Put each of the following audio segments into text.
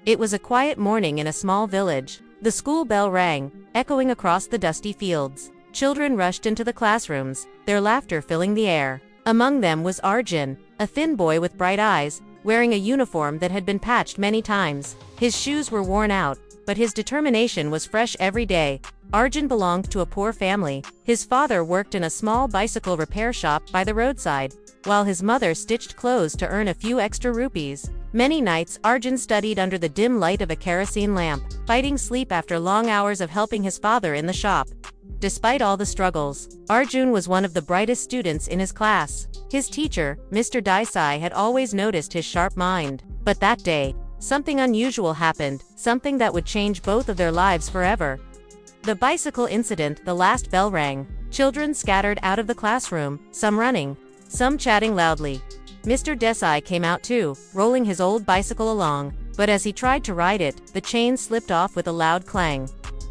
It was a quiet morning in a small village. The school bell rang, echoing across the dusty fields. Children rushed into the classrooms, their laughter filling the air. Among them was Arjun, a thin boy with bright eyes, wearing a uniform that had been patched many times. His shoes were worn out, but his determination was fresh every day. Arjun belonged to a poor family. His father worked in a small bicycle repair shop by the roadside, while his mother stitched clothes to earn a few extra rupees. Many nights, Arjun studied under the dim light of a kerosene lamp, fighting sleep after long hours of helping his father in the shop. Despite all the struggles, Arjun was one of the brightest students in his class. His teacher, Mr. Desai, had always noticed his sharp mind. But that day, something unusual happened, something that would change both of their lives forever. The bicycle incident. The last bell rang. Children scattered out of the classroom, some running, some chatting loudly. Mr. Desai came out too, rolling his old bicycle along, but as he tried to ride it, the chain slipped off with a loud clang.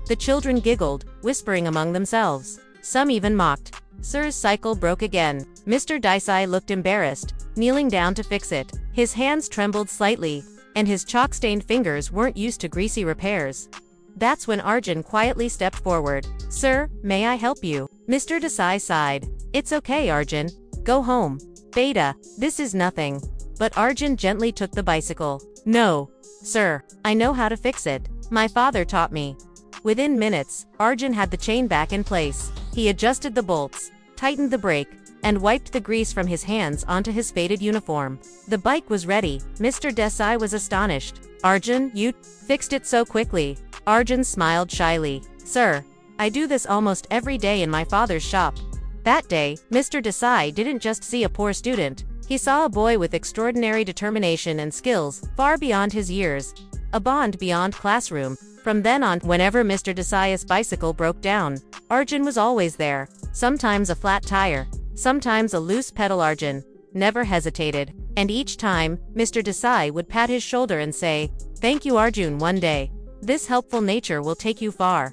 The children giggled, whispering among themselves. Some even mocked. Sir's cycle broke again. Mr. Desai looked embarrassed, kneeling down to fix it. His hands trembled slightly, and his chalk-stained fingers weren't used to greasy repairs. That's when Arjun quietly stepped forward. "Sir, may I help you?" Mr. Desai sighed. "It's okay, Arjun. Go home. Beta, this is nothing." But Arjun gently took the bicycle. "No, sir, I know how to fix it. My father taught me." Within minutes, Arjun had the chain back in place. He adjusted the bolts, tightened the brake, and wiped the grease from his hands onto his faded uniform. The bike was ready. Mr. Desai was astonished. "Arjun, you fixed it so quickly." Arjun smiled shyly. "Sir, I do this almost every day in my father's shop." That day, Mr. Desai didn't just see a poor student. He saw a boy with extraordinary determination and skills, far beyond his years. A bond beyond classroom. From then on, whenever Mr. Desai's bicycle broke down, Arjun was always there. Sometimes a flat tire, sometimes a loose pedal. Arjun never hesitated. And each time, Mr. Desai would pat his shoulder and say, "Thank you, Arjun. One day, this helpful nature will take you far."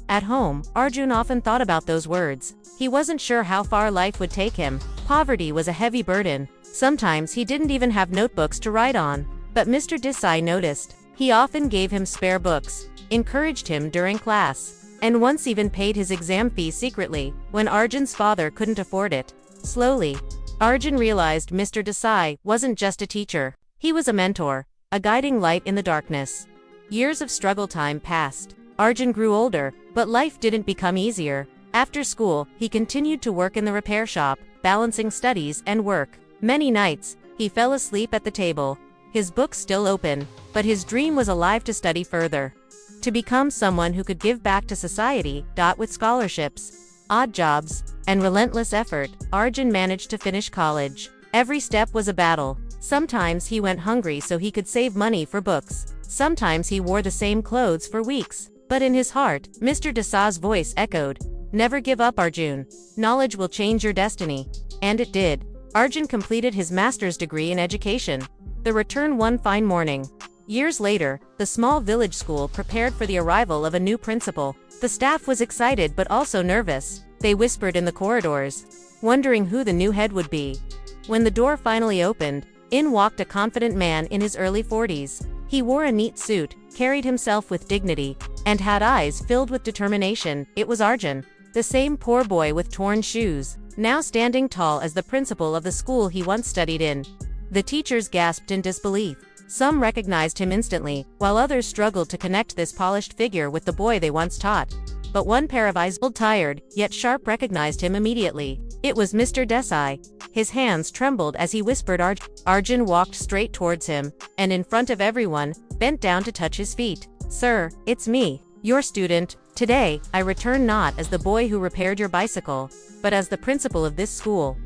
At home, Arjun often thought about those words. He wasn't sure how far life would take him. Poverty was a heavy burden. Sometimes he didn't even have notebooks to write on. But Mr. Desai noticed. He often gave him spare books, encouraged him during class, and once even paid his exam fees secretly, when Arjun's father couldn't afford it. Slowly, Arjun realized Mr. Desai wasn't just a teacher. He was a mentor, a guiding light in the darkness. Years of struggle time passed. Arjun grew older, but life didn't become easier. After school, he continued to work in the repair shop, balancing studies and work. Many nights, he fell asleep at the table, his book still open, but his dream was alive to study further. To become someone who could give back to society. With scholarships, odd jobs, and relentless effort, Arjun managed to finish college. Every step was a battle. Sometimes he went hungry so he could save money for books. Sometimes he wore the same clothes for weeks. But in his heart, Mr. Desai's voice echoed, "Never give up, Arjun. Knowledge will change your destiny." And it did. Arjun completed his master's degree in education. The return one fine morning. Years later, the small village school prepared for the arrival of a new principal. The staff was excited but also nervous. They whispered in the corridors, wondering who the new head would be. When the door finally opened, in walked a confident man in his early 40s. He wore a neat suit, carried himself with dignity, and had eyes filled with determination. It was Arjun, the same poor boy with torn shoes, now standing tall as the principal of the school he once studied in. The teachers gasped in disbelief. Some recognized him instantly, while others struggled to connect this polished figure with the boy they once taught. But one pair of eyes, tired, yet sharp, recognized him immediately. It was Mr. Desai. His hands trembled as he whispered Arjun. Arjun walked straight towards him, and in front of everyone, bent down to touch his feet. "Sir, it's me, your student. Today, I return not as the boy who repaired your bicycle, but as the principal of this school."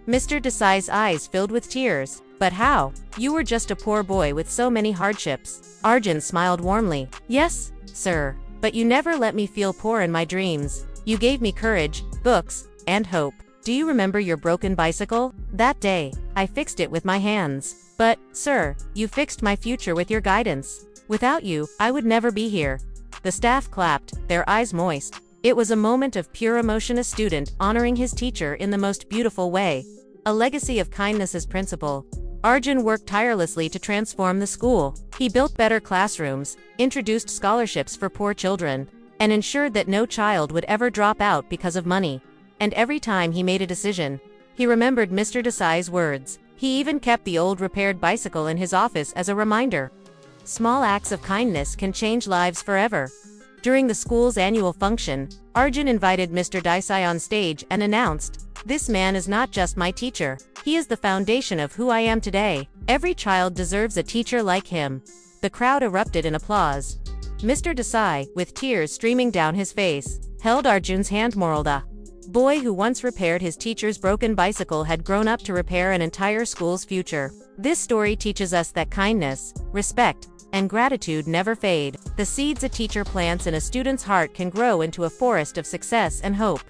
Mr. Desai's eyes filled with tears. "But how? You were just a poor boy with so many hardships." Arjun smiled warmly. "Yes, sir, but you never let me feel poor in my dreams. You gave me courage, books, and hope. Do you remember your broken bicycle? That day, I fixed it with my hands. But, sir, you fixed my future with your guidance. Without you, I would never be here." The staff clapped, their eyes moist. It was a moment of pure emotion, a student honoring his teacher in the most beautiful way. A legacy of kindness as principal. Arjun worked tirelessly to transform the school. He built better classrooms, introduced scholarships for poor children, and ensured that no child would ever drop out because of money. And every time he made a decision, he remembered Mr. Desai's words. He even kept the old repaired bicycle in his office as a reminder. Small acts of kindness can change lives forever. During the school's annual function, Arjun invited Mr. Desai on stage and announced, "This man is not just my teacher. He is the foundation of who I am today. Every child deserves a teacher like him." The crowd erupted in applause. Mr. Desai, with tears streaming down his face, held Arjun's hand. The boy who once repaired his teacher's broken bicycle had grown up to repair an entire school's future. This story teaches us that kindness, respect, and gratitude never fade. The seeds a teacher plants in a student's heart can grow into a forest of success and hope.